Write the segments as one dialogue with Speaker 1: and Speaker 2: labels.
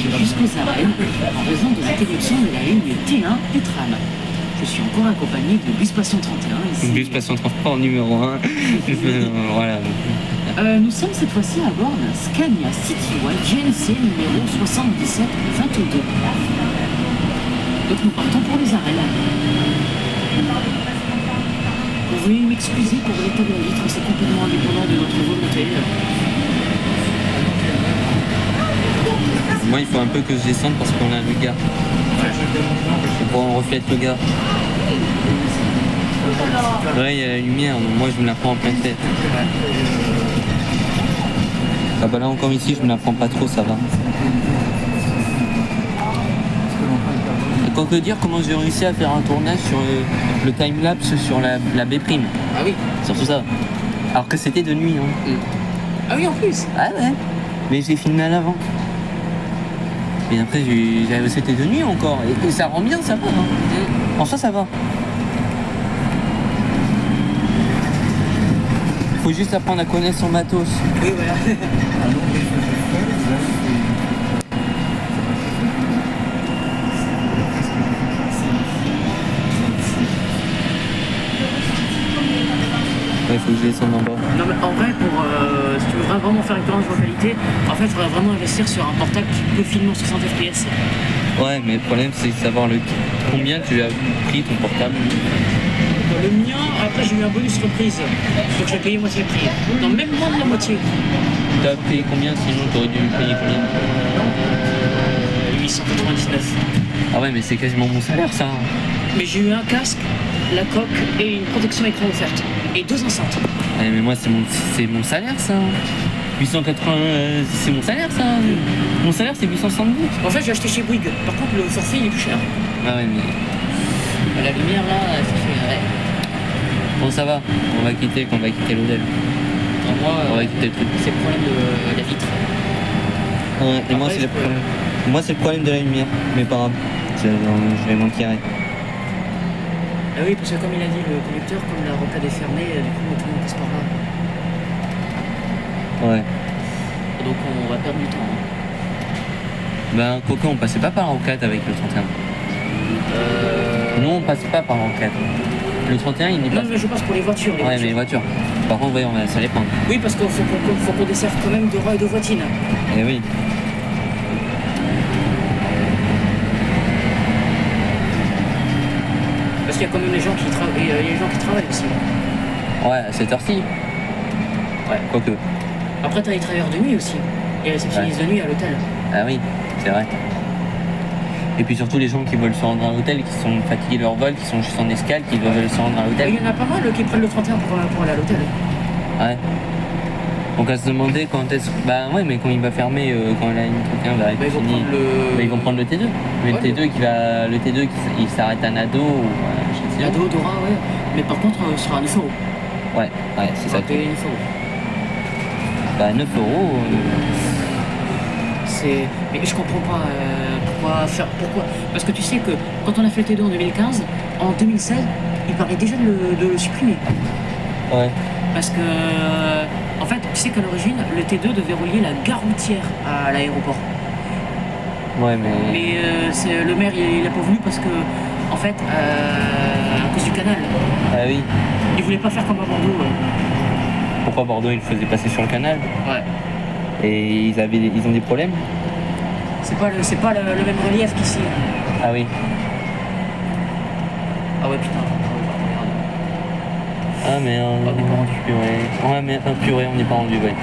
Speaker 1: jusqu'aux arènes en raison de l'interruption de la ligne T1 du tram. Je suis encore accompagné de Bus Passion 31 ici.
Speaker 2: Bus Passion Transport numéro 1. Voilà.
Speaker 1: Nous sommes cette fois-ci à bord d'un Scania Citywide GNC numéro 7722. Donc nous partons pour les arènes. Vous voulez m'excuser pour l'état de la vitre, c'est complètement indépendant de votre volonté.
Speaker 2: Moi, il faut un peu que je descende parce qu'on a le gars. C'est pour on reflète le gars. Ouais, il y a la lumière, donc moi je me la prends en pleine tête. Ah bah là encore ici, je me la prends pas trop, ça va. Et quoi que dire, comment j'ai réussi à faire un tournage sur le time-lapse sur la B'.
Speaker 1: Ah oui.
Speaker 2: Surtout ça. Alors que c'était de nuit. Hein.
Speaker 1: Ah oui, en plus.
Speaker 2: Ah ouais. Mais j'ai filmé à l'avant. Et après, c'était de nuit encore. Et ça rend bien, ça va. Hein. En soi, ça va. Faut juste apprendre à connaître son matos.
Speaker 1: Oui, voilà.
Speaker 2: Ouais, faut que je descende en bas.
Speaker 1: Non mais en vrai, si tu veux vraiment faire une grande qualité, en fait, il faudrait vraiment investir sur un portable qui peut filmer en 60 fps.
Speaker 2: Ouais, mais le problème, c'est de savoir combien tu as pris ton portable.
Speaker 1: Le mien, après j'ai eu un bonus reprise, donc j'ai payé moitié prix. Non, même moins de la moitié.
Speaker 2: T'as payé combien sinon? T'aurais dû payer combien?
Speaker 1: 899.
Speaker 2: Ah ouais, mais c'est quasiment mon salaire ça.
Speaker 1: Mais j'ai eu un casque, la coque et une protection écran offerte. Et 2 enceintes.
Speaker 2: Ouais, mais moi c'est mon salaire ça. 880, c'est mon salaire ça. Mon salaire c'est 870.
Speaker 1: En fait j'ai acheté chez Bouygues, par contre le forfait il est plus cher.
Speaker 2: Ah ouais, mais...
Speaker 1: La lumière là, ça fait... Ouais.
Speaker 2: Bon ça va, on va quitter l'hôtel. On va quitter le truc.
Speaker 1: C'est le problème de la vitre.
Speaker 2: Ouais, et moi c'est le problème. Moi c'est le problème de la lumière, mais pas grave. Je vais m'en tirer.
Speaker 1: Ah oui, parce que comme il a dit le conducteur, comme la rocade est fermée, du coup tout le monde passe par là.
Speaker 2: Ouais.
Speaker 1: Donc on va perdre du temps. Hein.
Speaker 2: Ben Coco, on passait pas par la rocade avec le 31. Nous on passe pas par la rocade. Le 31 il n'est pas.
Speaker 1: Non mais je passe pour les voitures.
Speaker 2: Ouais mais les voitures. Par contre ouais, on va ça les prendre.
Speaker 1: Oui parce qu'il faut qu'on desserve quand même de Roy et de Voitine.
Speaker 2: Eh oui.
Speaker 1: Parce qu'il y a quand même les gens qui travaillent aussi.
Speaker 2: Ouais, à cette heure-ci.
Speaker 1: Ouais.
Speaker 2: Quoique.
Speaker 1: Après t'as les travailleurs de nuit aussi. Les réceptionnistes de nuit à l'hôtel.
Speaker 2: Ah oui, c'est vrai. Et puis surtout les gens qui veulent se rendre à l'hôtel, qui sont fatigués de leur vol, qui sont juste en escale, qui veulent se rendre à l'hôtel.
Speaker 1: Il y en a pas mal qui prennent le 31 pour aller à l'hôtel.
Speaker 2: Ouais. Donc à se demander quand est-ce... Bah ouais, mais quand il va fermer, quand la ligne 31 va être finie, ils vont prendre le T2. Mais ouais, le T2 il s'arrête à Nado ou je sais pas.
Speaker 1: Nado, Dora, ouais. Mais par contre, ce sera 9 €.
Speaker 2: Ouais, c'est ça.
Speaker 1: Payer 9 €.
Speaker 2: Bah 9 €.
Speaker 1: Mais je comprends pas pourquoi. Parce que tu sais que quand on a fait le T2 en 2015, en 2016, il parlait déjà de le supprimer.
Speaker 2: Ouais.
Speaker 1: Parce que, en fait, tu sais qu'à l'origine, le T2 devait relier la gare routière à l'aéroport.
Speaker 2: Ouais, mais...
Speaker 1: Mais le maire, il a pas voulu parce que, en fait, à cause du canal.
Speaker 2: Ah oui.
Speaker 1: Il voulait pas faire comme à Bordeaux.
Speaker 2: Pourquoi Bordeaux, il le faisait passer sur le canal?
Speaker 1: Ouais.
Speaker 2: Et ils ont des problèmes?
Speaker 1: C'est pas le même relief qu'ici.
Speaker 2: Ah oui.
Speaker 1: Ah ouais, putain.
Speaker 2: Ah merde.
Speaker 1: On n'est pas rendu.
Speaker 2: Purée. Ouais, mais purée, on n'est pas rendu, ouais.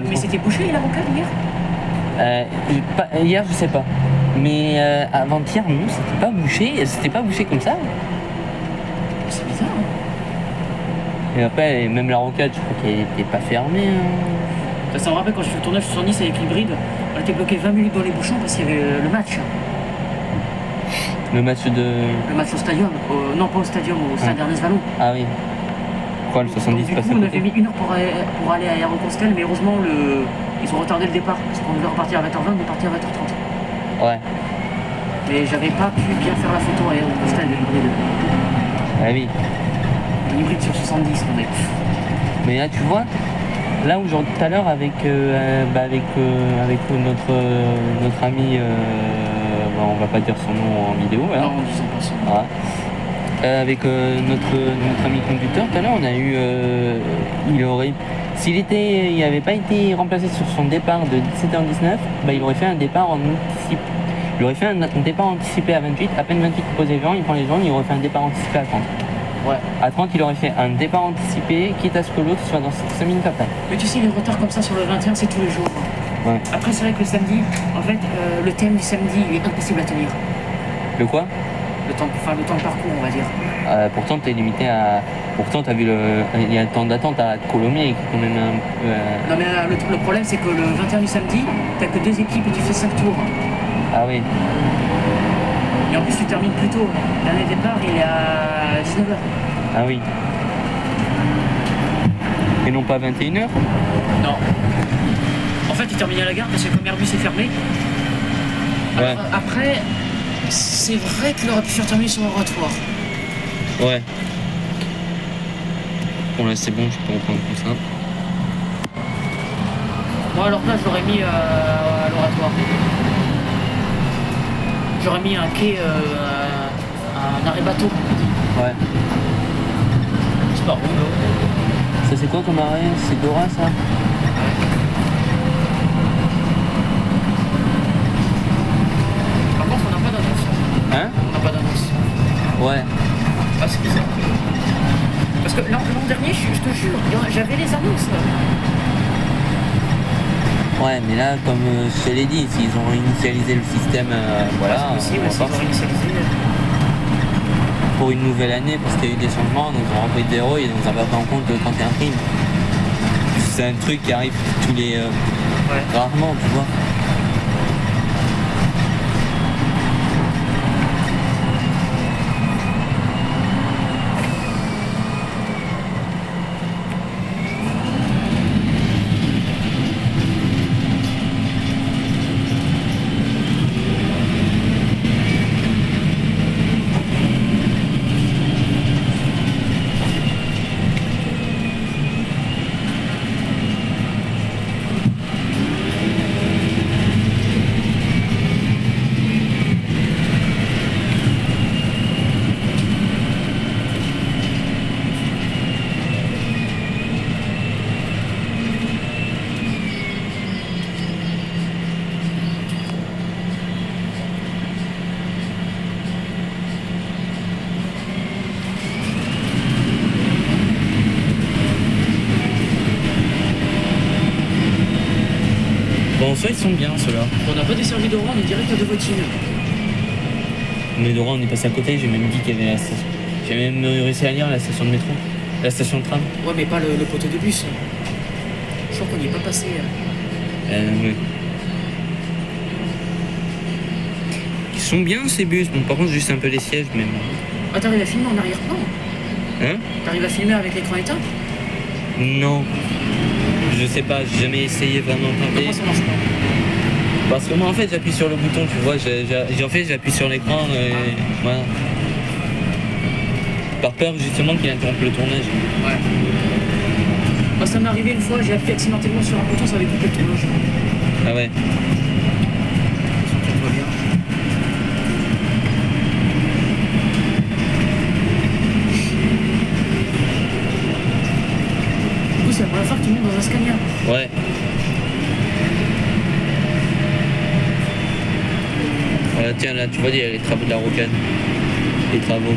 Speaker 1: Mais c'était bouché la rocade hier?
Speaker 2: Hier, je sais pas. Mais avant-hier, non, c'était pas bouché. C'était pas bouché comme ça.
Speaker 1: C'est bizarre. Hein.
Speaker 2: Et après, même la rocade, je crois qu'elle était pas fermée. Hein.
Speaker 1: Ça me rappelle quand j'ai fait le tournage sur Nice avec l'hybride, on était bloqué 20 minutes dans les bouchons parce qu'il y avait le match.
Speaker 2: Le match
Speaker 1: au stadium. Non, pas au stadium, au stade Ernest Vallon.
Speaker 2: Ah oui. Pourquoi le 70
Speaker 1: passe à côté? On avait mis 1 heure pour aller à Aéropostale, mais heureusement, ils ont retardé le départ. Parce qu'on devait repartir à 20h20, on est parti à 20h30.
Speaker 2: Ouais.
Speaker 1: Mais j'avais pas pu bien faire la photo à Aéropostale de l'hybride.
Speaker 2: Ah oui.
Speaker 1: Un hybride sur 70, on est.
Speaker 2: Mais là, tu vois, là aujourd'hui, tout à l'heure, avec notre ami, on va pas dire son nom en vidéo, là.
Speaker 1: Non, disons pas ça.
Speaker 2: Voilà. Avec notre ami conducteur, tout à l'heure, on a eu. S'il n'avait pas été remplacé sur son départ de 17h19, il aurait fait un départ anticipé. Il aurait fait un départ anticipé à 28, à peine 28 posé les gens, il prend les gens, il aurait fait un départ anticipé à 30.
Speaker 1: Ouais.
Speaker 2: À 30, il aurait fait un départ anticipé, quitte à ce que l'autre soit dans 5 minutes après.
Speaker 1: Mais tu sais, les retards comme ça sur le 21, c'est tous les jours.
Speaker 2: Ouais.
Speaker 1: Après, c'est vrai que le samedi, en fait, le thème du samedi, il est impossible à tenir.
Speaker 2: Le quoi?
Speaker 1: Le temps de parcours, on va dire.
Speaker 2: Pourtant, t'es limité à. Pourtant, t'as vu il y a un temps d'attente à Colomiers qui est quand même un peu.
Speaker 1: Non, mais le problème, c'est que le 21 du samedi, t'as que 2 équipes et tu fais 5 tours.
Speaker 2: Ah oui.
Speaker 1: Et en plus, tu termines plus tôt. Le dernier départ, il est à 19h.
Speaker 2: Ah oui. Et non pas 21h?
Speaker 1: Non. En fait, il termine à la gare parce que comme Airbus est fermé.
Speaker 2: Ouais.
Speaker 1: Alors, après, c'est vrai qu'il aurait pu faire terminer son oratoire.
Speaker 2: Ouais. Bon là c'est bon, je peux reprendre comme ça.
Speaker 1: Moi, alors là, je l'aurais mis à l'oratoire. J'aurais mis un quai, un arrêt bateau.
Speaker 2: Ouais.
Speaker 1: C'est pas bon, là.
Speaker 2: Ça c'est quoi comme arrêt? C'est Dora ça?
Speaker 1: Par contre, on n'a pas d'annonce.
Speaker 2: Hein?
Speaker 1: On n'a pas d'annonce.
Speaker 2: Ouais.
Speaker 1: Ah, c'est bizarre. Parce que l'an dernier, je te jure, j'avais les annonces.
Speaker 2: Ouais, mais là, comme je te l'ai dit, s'ils ont initialisé le système, voilà,
Speaker 1: c'est possible, s'ils ont initialisé.
Speaker 2: Pour une nouvelle année, parce qu'il y a eu des changements, donc on a repris de zéro et on s'en va pas en compte de 31 primes. C'est un truc qui arrive tous les... rarement, tu vois. Bon, soit ils sont bien ceux-là.
Speaker 1: On n'a pas desservi d'Oran, on est direct à De Voitine.
Speaker 2: Mais Dora, on est passé à côté, j'ai même dit qu'il y avait la station. J'ai même réussi à lire la station de métro, la station de tram.
Speaker 1: Ouais, mais pas le poteau de bus. Je crois qu'on n'y est pas passé.
Speaker 2: Ouais. Ils sont bien ces bus, bon par contre juste un peu les sièges, mais bon.
Speaker 1: Ah, t'arrives à filmer en arrière-plan?
Speaker 2: Hein?
Speaker 1: T'arrives à filmer avec l'écran éteint?
Speaker 2: Non. Je sais pas, j'ai jamais essayé vraiment de tenter.
Speaker 1: Comment ça marche pas?
Speaker 2: Parce que moi en fait j'appuie sur le bouton, tu vois, j'appuie sur l'écran et voilà. Par peur justement qu'il interrompe le tournage.
Speaker 1: Ouais. Moi, ça m'est arrivé une fois, j'ai appuyé accidentellement sur un bouton, ça avait coupé le tournage.
Speaker 2: Ah ouais.
Speaker 1: Ça va bien. Du coup, c'est la première fois que tu montes dans un Scania.
Speaker 2: Ouais. Voilà, tiens là, tu vois, il y a les travaux de la rocade. Les travaux.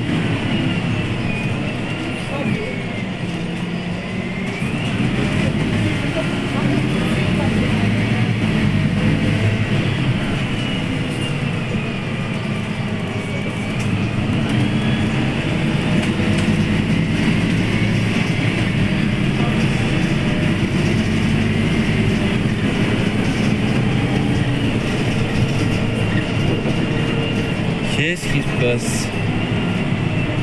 Speaker 2: Qu'est-ce qui se passe?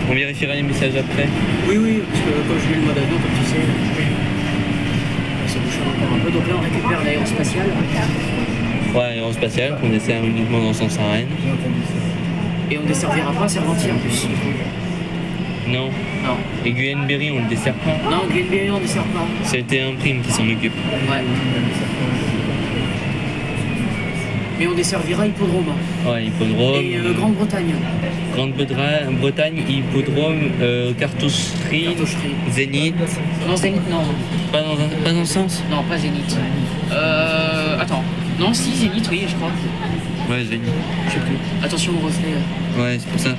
Speaker 2: On vérifiera les messages après.
Speaker 1: Oui, parce que comme je mets le mode avion, comme tu sais, ça bouge encore un peu. Donc là, on récupère l'aérospatial.
Speaker 2: Ouais, aérospatial, qu'on dessert uniquement dans le sens à Rennes.
Speaker 1: Et on desservira pas Cervantier en plus.
Speaker 2: Non.
Speaker 1: Non.
Speaker 2: Et Guyane-Berry, on le dessert pas.
Speaker 1: Non, Guyane-Berry, on ne dessert pas.
Speaker 2: C'était un prime qui s'en occupe.
Speaker 1: Ouais. Mais on desservira Hippodrome.
Speaker 2: Ouais, Hippodrome.
Speaker 1: Et Grande-Bretagne.
Speaker 2: Grande-Bretagne, Hippodrome, Cartoucherie, Zénith.
Speaker 1: Non, Zénith, non.
Speaker 2: Pas dans le sens?
Speaker 1: Non, pas Zénith. Attends. Non, si, Zénith, oui, je crois.
Speaker 2: Ouais, Zénith.
Speaker 1: Je sais plus. Attention au reflet.
Speaker 2: Ouais, c'est pour ça.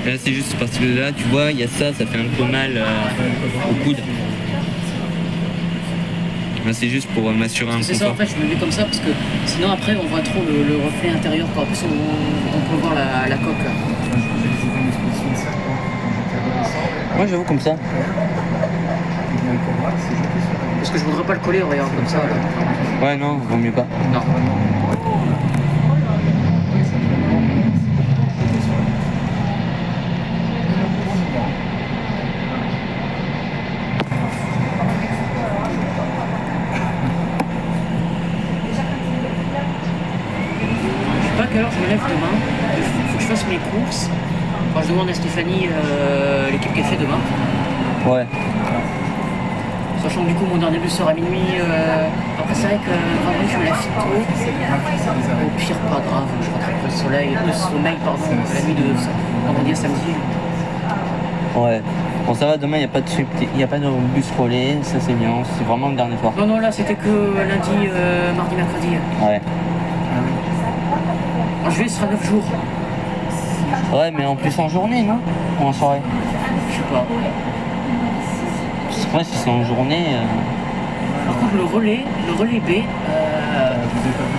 Speaker 2: Et là, c'est juste parce que là, tu vois, il y a ça fait un peu mal au coude. Là, c'est juste pour m'assurer un confort.
Speaker 1: C'est ça, en fait, je me mets comme ça parce que sinon, après, on voit trop le reflet intérieur. En plus, on peut voir la coque.
Speaker 2: Moi, j'avoue comme ça.
Speaker 1: Parce que je voudrais pas le coller, regarde, comme ça. Là.
Speaker 2: Ouais, non, vaut mieux pas.
Speaker 1: Non. Je sais pas à quelle heure je me lève demain. Faut que je fasse mes courses. Enfin, je demande à Stéphanie l'équipe qu'elle fait demain.
Speaker 2: Ouais.
Speaker 1: Sachant que du coup mon dernier bus sera à minuit. Après c'est vrai que vendredi je me lève tôt. Au pire pas grave, je rentre après le sommeil pardon, la nuit de vendredi à samedi.
Speaker 2: Ouais. Bon ça va, demain il n'y a pas de bus relais, ça c'est bien, c'est vraiment le dernier soir.
Speaker 1: Non là c'était que lundi, mardi, mercredi.
Speaker 2: Ouais.
Speaker 1: En juillet ce sera 9 jours.
Speaker 2: Ouais mais en plus en journée non? Ou en soirée?
Speaker 1: Je sais pas.
Speaker 2: Ouais, si c'est en journée.
Speaker 1: Par contre, le relais B.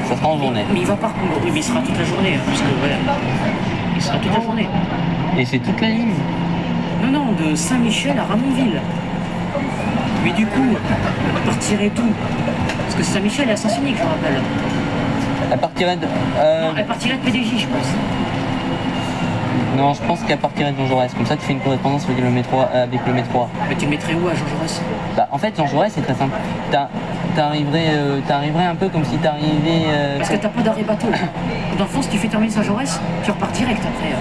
Speaker 2: Ça sera en journée.
Speaker 1: Mais il va pas. Oui, mais il sera toute la journée. Parce que, ouais, il sera toute la journée.
Speaker 2: Et c'est toute la ligne?
Speaker 1: Non, de Saint-Michel à Ramonville. Mais du coup, elle partirait d'où? Parce que Saint-Michel est à Saint-Cynique, je rappelle.
Speaker 2: Elle partirait de.
Speaker 1: Non, elle partirait de PDJ, je pense.
Speaker 2: Non, je pense qu'elle partirait de Jean Jaurès. Comme ça, tu fais une correspondance avec le métro.
Speaker 1: Mais tu le mettrais où à Jean Jaurès?
Speaker 2: Bah, en fait, Jean Jaurès, c'est très simple. T'arriverais un peu comme si t'arrivais.
Speaker 1: Parce que t'as pas d'arrêt bateau. Dans le fond, si tu fais terminer Jean Jaurès, tu repars direct après.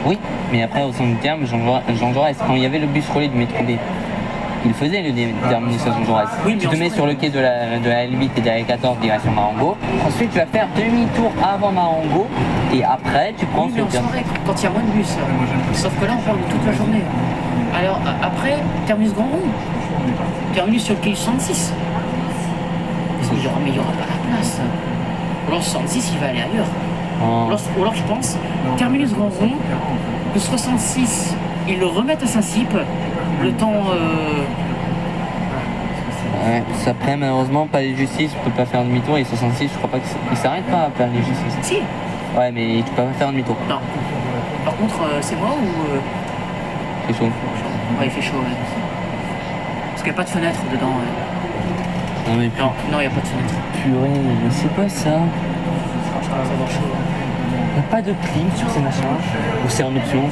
Speaker 2: Oui, mais après, au centre du terme, Jean Jaurès, quand il y avait le bus relais du métro B, il faisait le terminus à Jean Jaurès.
Speaker 1: Oui,
Speaker 2: tu te mets sur le quai de la L8 et de la L14 direction Marengo. Ensuite, tu vas faire demi-tour avant Marengo. Et après, tu prends
Speaker 1: oui, mais en soirée, quand il y a moins de bus. Sauf que là, on parle de toute la journée. Alors, après, terminus Grand Rond. Terminus sur le quai 66. Mais il n'y aura pas la place. Ou alors, 66, il va aller ailleurs. Ou alors, je pense, terminus Grand Rond, le 66, ils le remettent à Saint-Cyp. Le temps.
Speaker 2: Ouais, après, malheureusement, Palais de Justice, tu peux pas faire demi-tour. Et 66, je crois pas qu'il s'arrête pas à Palais de Justice.
Speaker 1: Si.
Speaker 2: Ouais, mais tu peux pas faire demi-tour.
Speaker 1: Non. Par contre, c'est moi ou.
Speaker 2: C'est chaud.
Speaker 1: Ouais, il fait chaud, ouais. Parce qu'il n'y a pas de fenêtre dedans. Ouais.
Speaker 2: Non, mais
Speaker 1: Non, il n'y a pas de fenêtre.
Speaker 2: purée, mais c'est quoi ça?
Speaker 1: Ça va avoir chaud.
Speaker 2: Il n'y a pas de clim sur ces machins? Ou c'est en option?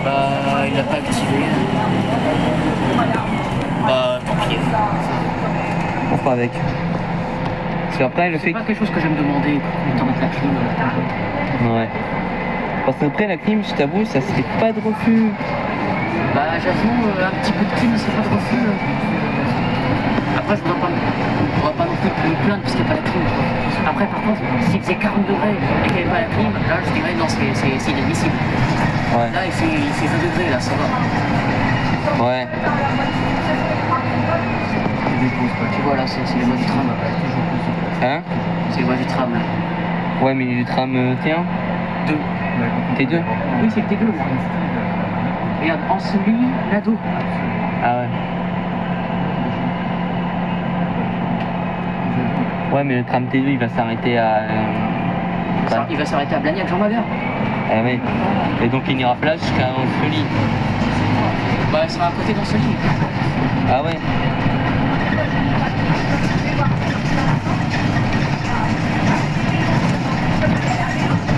Speaker 1: Bah, il l'a pas activé. Bah, tant pis.
Speaker 2: On fera avec. Parce qu'après, le fait
Speaker 1: C'est pas quelque chose que j'aime demander, mais t'en mettre la clim.
Speaker 2: Ouais. Parce qu'après, la clim, je t'avoue, ça se fait pas de refus.
Speaker 1: Bah, j'avoue, un petit peu de clim, c'est pas de refus. Après, je voudrais pas non plus me plaindre parce qu'il n'y a pas la clim. Quoi. Après, par contre, s'il faisait 40 degrés et qu'il n'y avait pas la clim, là, je dirais non, c'est inadmissible.
Speaker 2: Ouais.
Speaker 1: Là, il fait 20 degrés, là, ça va.
Speaker 2: Ouais.
Speaker 1: Tu vois, là, c'est les voies du tram.
Speaker 2: Hein?
Speaker 1: C'est les voies du tram, là.
Speaker 2: Ouais, mais du tram T1?
Speaker 1: 2.
Speaker 2: T2?
Speaker 1: Oui, c'est le T2, là. Regarde, Ancelis, Nado.
Speaker 2: Ah ouais. Ouais, mais le tram T2, il va s'arrêter à...
Speaker 1: Il va s'arrêter à Blagnac-Jean-Mabert.
Speaker 2: Ah oui. Et donc il n'ira pas jusqu'à Ancelis.
Speaker 1: Bah, elle sera à côté d'Ancelis.
Speaker 2: Ah ouais.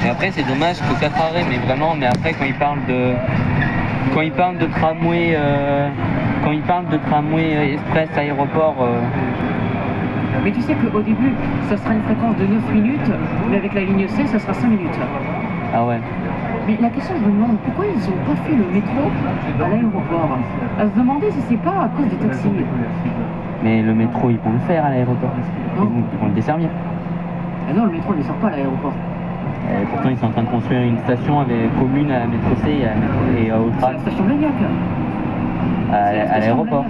Speaker 2: Et après c'est dommage que 4 arrêts, mais vraiment, mais après quand ils parlent de tramway express aéroport.
Speaker 1: Mais tu sais qu'au début, ça sera une fréquence de 9 minutes, mais avec la ligne C, ça sera 5 minutes.
Speaker 2: Ah ouais.
Speaker 1: Mais la question, je me demande pourquoi ils n'ont pas fait le métro à l'aéroport. À se demander si c'est pas à cause des taxis.
Speaker 2: Mais le métro, ils vont le faire à l'aéroport. Ils vont le desservir.
Speaker 1: Ah non, le métro ne sort pas à l'aéroport.
Speaker 2: Pourtant, ils sont en train de construire une station commune à la métro C et à Outrage.
Speaker 1: C'est la station Blagnac.
Speaker 2: À l'aéroport.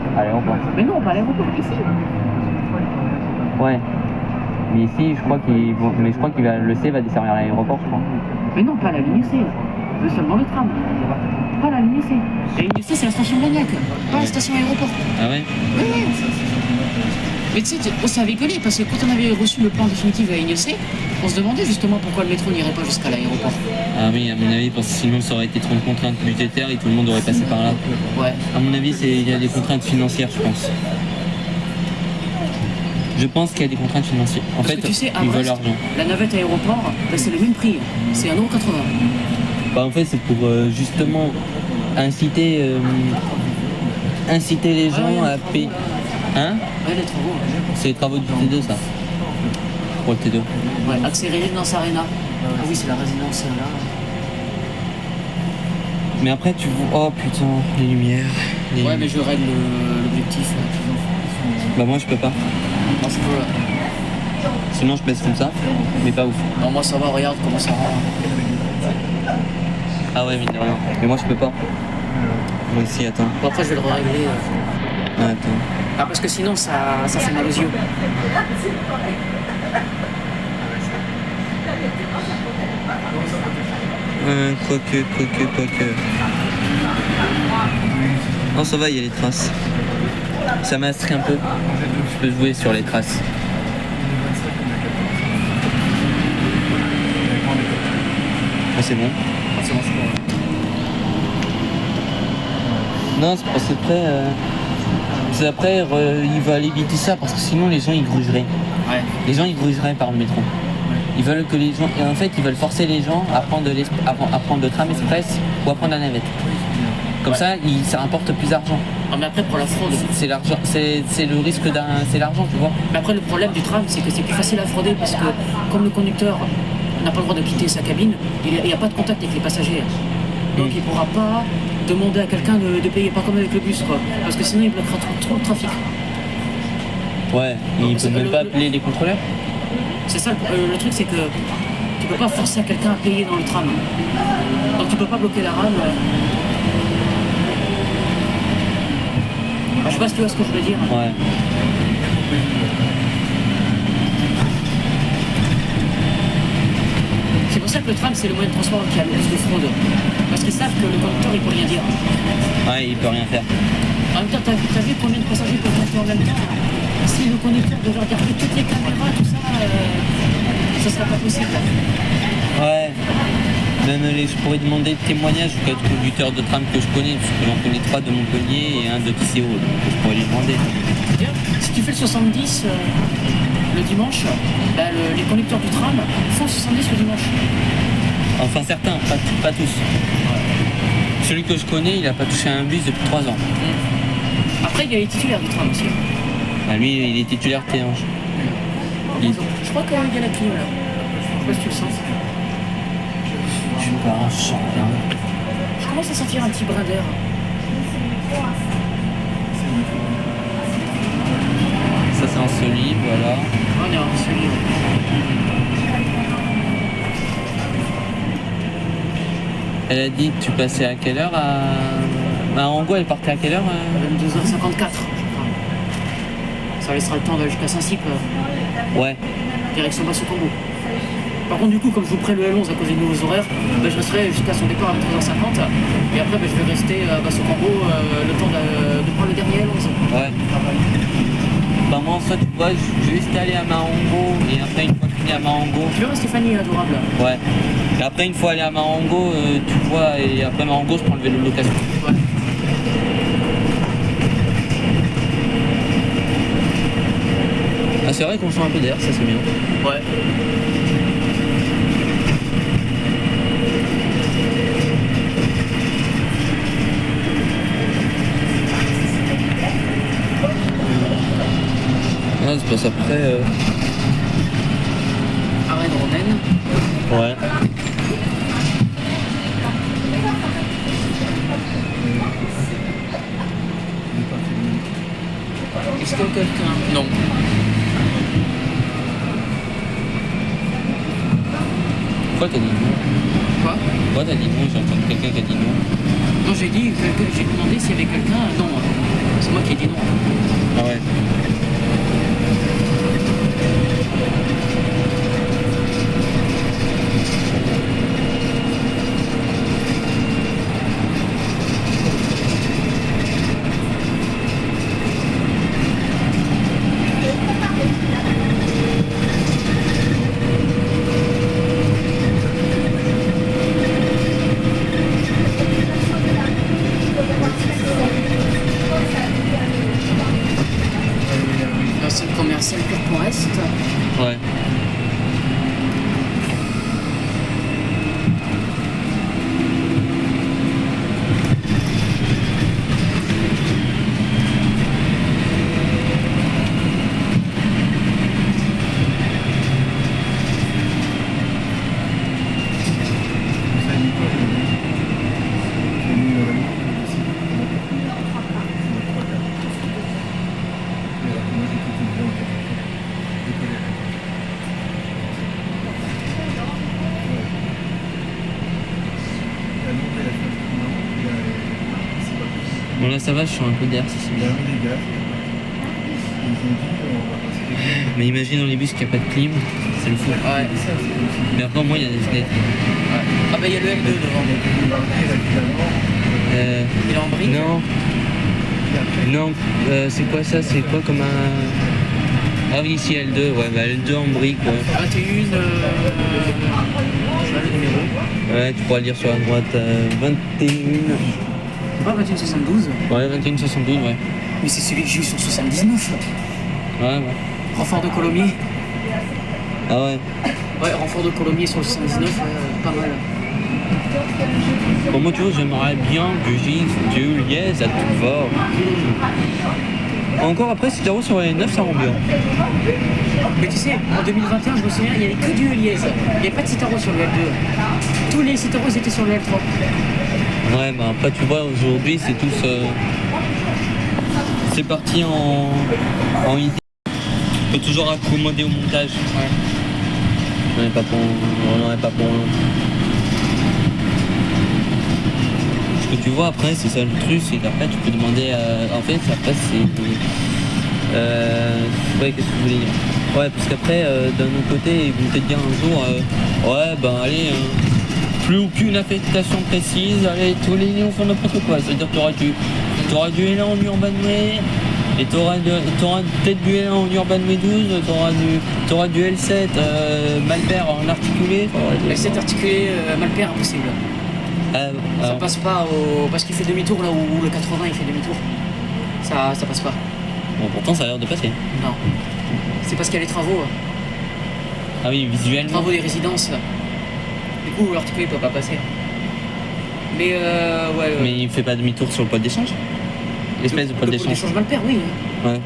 Speaker 1: Mais non, pas à l'aéroport, ici.
Speaker 2: Ouais. Mais ici, je crois que le C va desservir l'aéroport, je crois.
Speaker 1: Mais non, pas la ligne C. C'est seulement le tram. Pas la ligne C. La ligne C, c'est la station Blagnac, pas la station aéroport.
Speaker 2: Ah ouais?
Speaker 1: Oui. Mais tu sais, on s'est rigolé parce que quand on avait reçu le plan définitif de la ligne C, on se demandait justement pourquoi le métro n'irait pas jusqu'à l'aéroport.
Speaker 2: Ah oui, à mon avis, parce que sinon ça aurait été trop de contraintes budgétaires et tout le monde aurait passé par là.
Speaker 1: Ouais.
Speaker 2: À mon avis, il y a des contraintes financières, je pense. Je pense qu'il y a des contraintes financières. En fait,
Speaker 1: tu sais,
Speaker 2: ils veulent l'argent.
Speaker 1: La navette aéroport, c'est le même prix. C'est 1,80 €.
Speaker 2: Bah, en fait, c'est pour justement inciter les gens à payer. Hein?
Speaker 1: Ouais, les travaux.
Speaker 2: C'est les travaux du T2, ça. Pour le T2.
Speaker 1: Ouais, accélérer Résidence Arena. Ah oui, c'est la résidence là.
Speaker 2: Mais après, tu vois. Oh putain, les lumières.
Speaker 1: Ouais, mais je règle l'objectif.
Speaker 2: Bah, moi, je peux pas.
Speaker 1: Non, je peux.
Speaker 2: Sinon, je baisse comme ça, mais pas ouf.
Speaker 1: Non, moi, ça va, regarde comment ça rend.
Speaker 2: Ah ouais, mine de rien. Mais moi, je peux pas. Moi aussi, attends.
Speaker 1: Bon, après, je vais le régler.
Speaker 2: Attends.
Speaker 1: Ah, parce que sinon, ça fait mal aux yeux.
Speaker 2: Quoique. Non, ça va, il y a les traces. Ça masque un peu. Je peux jouer sur les traces. Ah, c'est bon.
Speaker 1: C'est bon,
Speaker 2: Non, c'est parce que après, il va éviter ça parce que sinon les gens ils grugeraient.
Speaker 1: Ouais.
Speaker 2: Les gens ils grugeraient par le métro. Ils veulent que les gens, et en fait ils veulent forcer les gens à prendre le tram express ou à prendre la navette. Comme ça, ça rapporte plus d'argent.
Speaker 1: Ah, mais après, pour la fraude.
Speaker 2: C'est l'argent, c'est le risque c'est l'argent, tu vois.
Speaker 1: Mais après, le problème du tram, c'est que c'est plus facile à frauder parce que comme le conducteur n'a pas le droit de quitter sa cabine, il n'y a pas de contact avec les passagers. Donc il ne pourra pas demander à quelqu'un de payer, pas comme avec le bus, quoi. Parce que sinon il bloquera trop le trafic.
Speaker 2: Ouais, il peut même pas appeler les contrôleurs.
Speaker 1: C'est ça, le truc, c'est que tu peux pas forcer à quelqu'un à payer dans le tram. Donc tu peux pas bloquer la rame. Je sais pas si tu vois ce que je veux dire.
Speaker 2: Ouais.
Speaker 1: C'est pour ça que le tram, c'est le moyen de transport qui a le plus de fraude. Parce qu'ils savent que le conducteur, il peut rien dire.
Speaker 2: Ouais, il peut rien faire.
Speaker 1: En même temps, t'as vu combien de passagers peuvent monter en même temps? Si le conducteur devait regarder toutes les caméras, tout ça, ça serait pas possible.
Speaker 2: Ouais. Même je pourrais demander de témoignages aux 4 conducteurs de tram que je connais, parce que j'en connais 3 de Montpellier et un de Tisséo, donc je pourrais les demander.
Speaker 1: Si tu fais le 70 le dimanche, bah les conducteurs du tram font 70 le dimanche.
Speaker 2: Enfin certains, pas tous. Celui que je connais, il a pas touché un bus depuis 3 ans.
Speaker 1: Après, il y a les titulaires du tram aussi.
Speaker 2: Bah, lui, il est titulaire T1.
Speaker 1: Je crois qu'il y a la clim là. Je sais pas si tu le sens.
Speaker 2: Je sais pas, je sens rien.
Speaker 1: Je commence à sentir un petit brin d'air.
Speaker 2: Ça c'est un solide, voilà.
Speaker 1: On est en solide.
Speaker 2: Elle a dit que tu passais à quelle heure à Ango, elle partait à quelle heure
Speaker 1: 22h54. Ça laissera le temps d'aller jusqu'à Saint-Cyp.
Speaker 2: Ouais.
Speaker 1: Direction Basso-Cambo. Par contre, du coup, comme je vous prends le L11 à cause des nouveaux horaires, je resterai jusqu'à son départ à 23h50. Et après, je vais rester à Basso-Cambo le temps de prendre le dernier L11.
Speaker 2: Ouais. Bah moi en fait, tu vois, je vais juste aller à Marengo et après une fois fini à Marengo.
Speaker 1: Tu verras Stéphanie, adorable.
Speaker 2: Ouais. Et après une fois aller à Marengo, tu vois, et après Marengo, je prends le vélo de location.
Speaker 1: Ouais.
Speaker 2: Ah c'est vrai qu'on sent un peu d'air, ça c'est bien.
Speaker 1: Ouais.
Speaker 2: Ah, c'est passe après.
Speaker 1: Arrêt de Romaine.
Speaker 2: Ouais.
Speaker 1: quelqu'un. Non.
Speaker 2: Pourquoi t'as dit non?
Speaker 1: Quoi?
Speaker 2: Pourquoi t'as dit non? J'ai entendu quelqu'un qui a dit non.
Speaker 1: Non, j'ai demandé s'il y avait quelqu'un. Non, c'est moi qui ai dit non.
Speaker 2: Ah ouais.
Speaker 1: Centre commercial Port-Est.
Speaker 2: Ouais. Bon là ça va, je suis un peu d'air, c'est bien. Mais imagine dans les bus qu'il n'y a pas de clim, c'est le fou.
Speaker 1: Ouais.
Speaker 2: Mais après moi il y a des fenêtres.
Speaker 1: Ouais. Ah bah il y a le L2 devant. Il est en brique?
Speaker 2: Non. Non, c'est quoi ça? C'est quoi comme un... Ah oui, ici L2, ouais, bah L2 en brique, ouais.
Speaker 1: 21, je sais pas le numéro.
Speaker 2: Ouais, tu pourras le lire sur la droite, 21...
Speaker 1: Ah, 2172.
Speaker 2: Ouais, 2172, ouais.
Speaker 1: Mais c'est celui que j'ai eu sur 79.
Speaker 2: Ouais, ouais.
Speaker 1: Renfort de Colomiers.
Speaker 2: Ah ouais.
Speaker 1: Ouais, renfort de Colomiers sur le 79, pas mal.
Speaker 2: Bon, moi, tu vois, j'aimerais bien du Liège à tout fort. Encore après, Citaro sur les 9, ça rend bien.
Speaker 1: Mais tu sais, en 2021, je me souviens, il n'y avait que du Liège. Il n'y avait pas de Citaro sur le L2. Tous les Citaros étaient sur le L3.
Speaker 2: Ouais, bah après, tu vois, aujourd'hui, c'est tous... C'est parti en idée. Tu peux toujours accommoder au montage.
Speaker 1: Ouais.
Speaker 2: On n'en est pas pour long. Ce que tu vois après, c'est ça le truc, c'est qu'après tu peux demander en fait après c'est ouais, qu'est-ce que je voulais dire? Ouais, parce qu'après d'un autre côté ils vont te dire un jour ouais ben allez plus aucune affectation précise, allez tous les lignes font n'importe quoi, c'est à dire que t'auras du L1 en Urbanway et t'auras peut-être du L1 en Urbanway 12, t'auras du L7 Malper en articulé.
Speaker 1: L7 articulé Malper impossible. Ça passe pas parce qu'il fait demi-tour là où le 80 il fait demi-tour. Ça passe pas.
Speaker 2: Bon, pourtant ça a l'air de passer.
Speaker 1: Non. C'est parce qu'il y a les travaux.
Speaker 2: Ah oui, visuellement.
Speaker 1: Les travaux des résidences. Du coup l'articulé peut pas passer. Mais ouais.
Speaker 2: Mais il fait pas demi-tour sur le pôle d'échange? L'espèce de pôle d'échange.
Speaker 1: Le pôle d'échange Malper, oui.
Speaker 2: Ouais.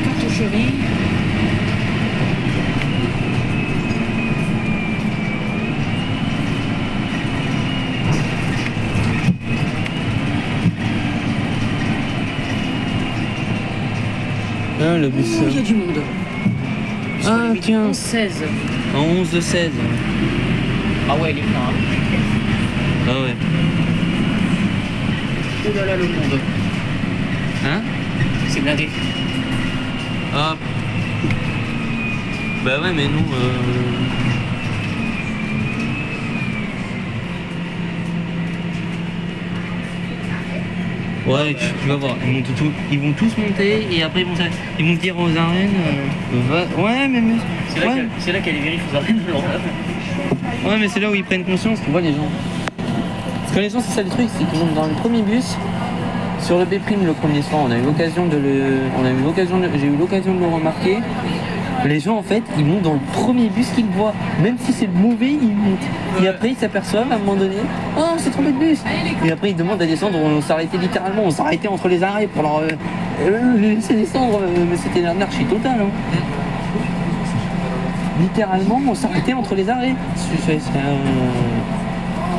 Speaker 1: Cartoucherie.
Speaker 2: Ah, le bus.
Speaker 1: Il y a du monde.
Speaker 2: Ah, tiens.
Speaker 1: 16.
Speaker 2: En 11 de 16.
Speaker 1: Ah ouais, il est plein. Hein.
Speaker 2: Ah ouais.
Speaker 1: Oh là là, le monde.
Speaker 2: Hein?
Speaker 1: C'est blindé.
Speaker 2: Ah. Bah ouais, mais nous... Ouais, tu vas voir, ils vont tous monter et après ils vont se dire aux arènes... Ouais, mais...
Speaker 1: C'est là qu'il y a les vérifs aux arènes.
Speaker 2: Ouais, mais c'est là où ils prennent conscience, tu vois, les gens. Parce que les gens, c'est ça le truc, c'est qu'ils montent dans le premier bus, sur le B' le premier soir, j'ai eu l'occasion de le remarquer. Les gens en fait, ils montent dans le premier bus qu'ils voient. Même si c'est le mauvais, ils montent. Et après ils s'aperçoivent à un moment donné, oh c'est trompé de bus. Et après ils demandent à descendre, on s'arrêtait littéralement, on s'arrêtait entre les arrêts pour leur laisser descendre. Mais c'était l'anarchie totale. Hein. Littéralement, on s'arrêtait entre les arrêts. C'est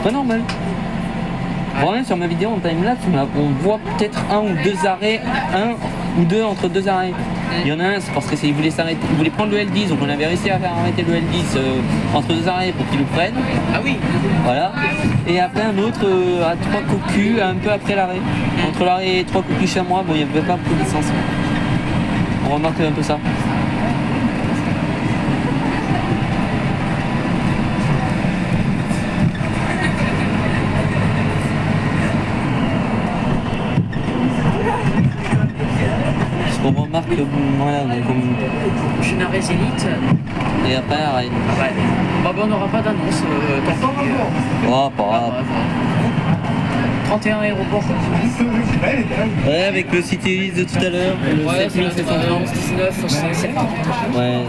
Speaker 2: pas normal. Vraiment, sur ma vidéo en timelapse, on voit peut-être un ou deux arrêts, un ou deux entre deux arrêts. Il y en a un, c'est parce qu'il voulait s'arrêter, il voulait prendre le L10, donc on avait réussi à faire arrêter le L10 entre deux arrêts pour qu'il le prenne.
Speaker 1: Ah oui.
Speaker 2: Voilà. Et après un autre à 3 cocus, un peu après l'arrêt. Entre l'arrêt et 3 cocus chez moi, bon, il n'y avait pas beaucoup de distance. On remarque un peu ça. On remarque voilà, donc
Speaker 1: Chenarez Zénith.
Speaker 2: Et après, arrête.
Speaker 1: Ouais. Bah, on n'aura pas d'annonce.
Speaker 2: Oh, pas grave.
Speaker 1: 31 aéroports.
Speaker 2: Ouais, avec le City List de tout à l'heure.
Speaker 1: Ouais, c'est le 19, 67.
Speaker 2: Ouais.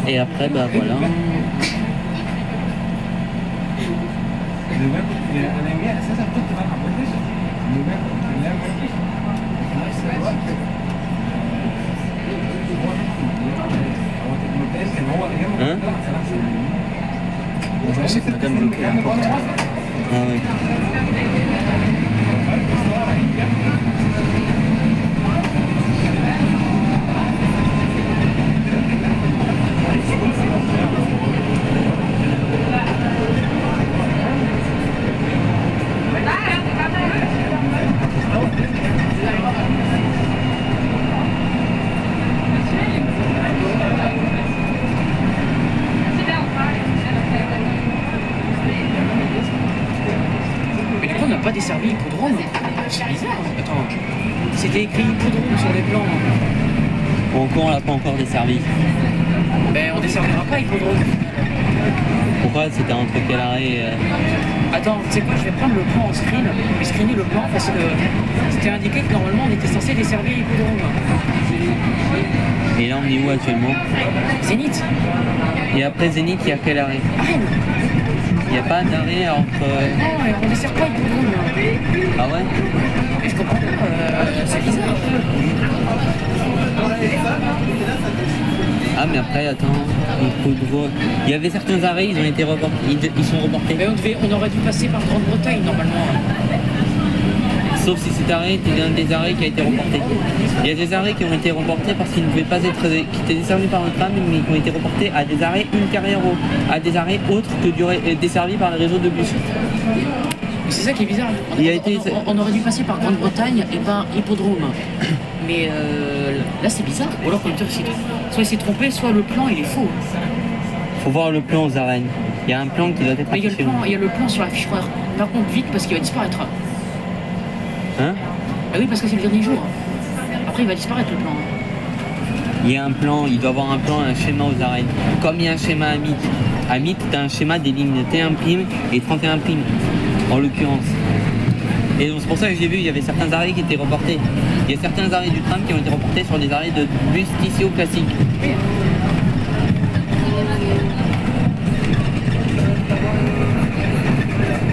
Speaker 2: Et après, bah voilà. Hein?
Speaker 1: Je pensais que madame bloquait la porte.
Speaker 2: Ah oui.
Speaker 1: Mais du coup, on n'a pas desservi Hippodrome. C'est bizarre. Attends, c'était écrit Hippodrome sur les plans.
Speaker 2: Encore, on l'a pas encore desservi.
Speaker 1: Ben, on desservira pas Hippodrome.
Speaker 2: Pourquoi? C'était entre quel arrêt
Speaker 1: Attends, tu sais quoi, je vais prendre le plan en screen, je vais screener le plan parce que c'était indiqué que normalement on était censé desservir Hippodrome.
Speaker 2: Et là, on est où actuellement?
Speaker 1: Zénith.
Speaker 2: Et après Zénith, il y a quel arrêt?
Speaker 1: Rennes.
Speaker 2: Il n'y a pas d'arrêt entre...
Speaker 1: Non, on dessert pas Hippodrome.
Speaker 2: Ah ouais?
Speaker 1: Mais je comprends pas, c'est bizarre.
Speaker 2: Ah mais après, attends, il y avait certains arrêts, ils ont été reportés, ils sont reportés.
Speaker 1: Mais on aurait dû passer par Grande-Bretagne normalement.
Speaker 2: Sauf si cet arrêt était un des arrêts qui a été reporté. Il y a des arrêts qui ont été reportés parce qu'ils ne pouvaient pas être, qui étaient desservis par le tram, mais qui ont été reportés à des arrêts ultérieurs, à des arrêts autres que desservis par le réseau de bus.
Speaker 1: C'est ça qui est bizarre. On aurait dû passer par Grande-Bretagne et par Hippodrome. Mais là c'est bizarre. Ou alors soit il s'est trompé, soit le plan il est faux.
Speaker 2: Faut voir le plan aux arènes. Il y a un plan qui doit être affiché.
Speaker 1: Il y a le plan sur l'affiche. Par contre vite parce qu'il va disparaître.
Speaker 2: Hein?
Speaker 1: Ah oui parce que c'est le dernier jour. Après il va disparaître le plan.
Speaker 2: Il y a un plan, il doit y avoir un plan, un schéma aux arènes. Comme il y a un schéma à Mythe. À Mythe, tu as un schéma des lignes T1 prime et 31 prime, en l'occurrence. Et donc c'est pour ça que j'ai vu, il y avait certains arrêts qui étaient reportés. Il y a certains arrêts du tram qui ont été reportés sur des arrêts de bus TCO classiques.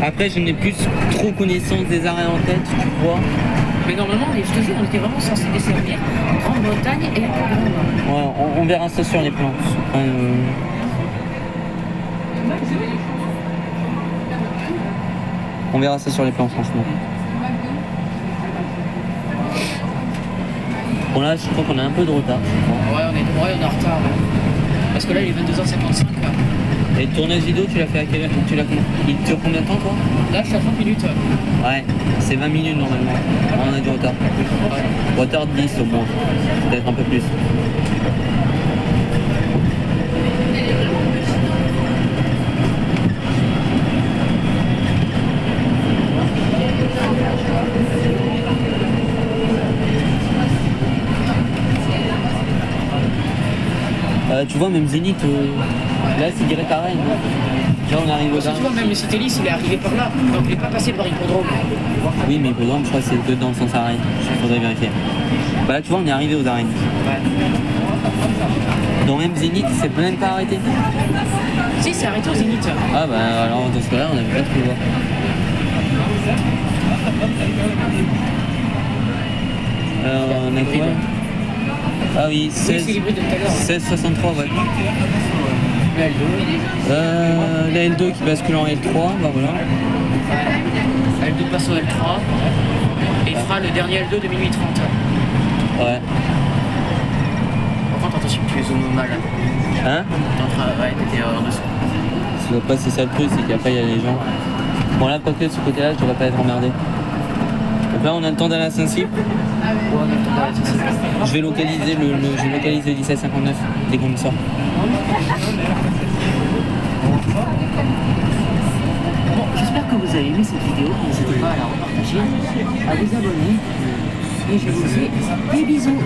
Speaker 2: Après, je n'ai plus trop connaissance des arrêts en tête, tu vois.
Speaker 1: Mais normalement, je te jure, on était vraiment censé desservir Grande-Bretagne et Hippodrome.
Speaker 2: Ouais, on verra ça sur les plans. On verra ça sur les plans, franchement. Bon là, je crois qu'on a un peu de retard.
Speaker 1: Ouais, on est en retard. Parce que là, il est 22h55.
Speaker 2: Et le tournage vidéo, tu l'as fait à quelle heure? Il dure combien de temps, toi?
Speaker 1: Là, je suis à 30 minutes.
Speaker 2: Ouais, c'est 20 minutes normalement. On a du retard. Ouais. Retard de 10 au moins. Peut-être un peu plus. Bah, tu vois, même Zénith, là, c'est direct à Rennes. Là, on arrive au
Speaker 1: Tu vois, même le Citélis, il est arrivé par là. Donc, il n'est pas passé par Hippodrome.
Speaker 2: Oui, mais Hippodrome, je crois que c'est que dans le sens arène. Il faudrait vérifier. Bah, là, tu vois, on est arrivé aux arènes.
Speaker 1: Ouais.
Speaker 2: Donc, même Zénith, c'est même pas arrêté.
Speaker 1: Si, c'est arrêté au Zénith.
Speaker 2: Ah, bah, alors, dans ce cas-là, on n'avait pas trop le voir. Alors, on a quoi? Ah oui, 16,
Speaker 1: Oui, c'est l'hybride de tout à l'heure.
Speaker 2: 1663, ouais.
Speaker 1: La L2.
Speaker 2: La L2 qui bascule en L3, bah voilà.
Speaker 1: L2 passe au L3. Et il fera le dernier L2 de minuit 30.
Speaker 2: Ouais.
Speaker 1: Par contre, attention, tu es zoomes mal.
Speaker 2: Hein?
Speaker 1: T'es en train, ouais, t'étais en dessous.
Speaker 2: Je vois pas, c'est ça le truc, c'est qu'après il y a les gens. Bon là, quoique de ce côté-là, je devrais pas être emmerdé. Donc là, on a le temps d'aller à Saint-Cyr. Je vais localiser le 1759 dès qu'on me sort.
Speaker 1: Bon, j'espère que vous avez aimé cette vidéo. N'hésitez pas à la repartager, à vous abonner. Et je vous fais des bisous.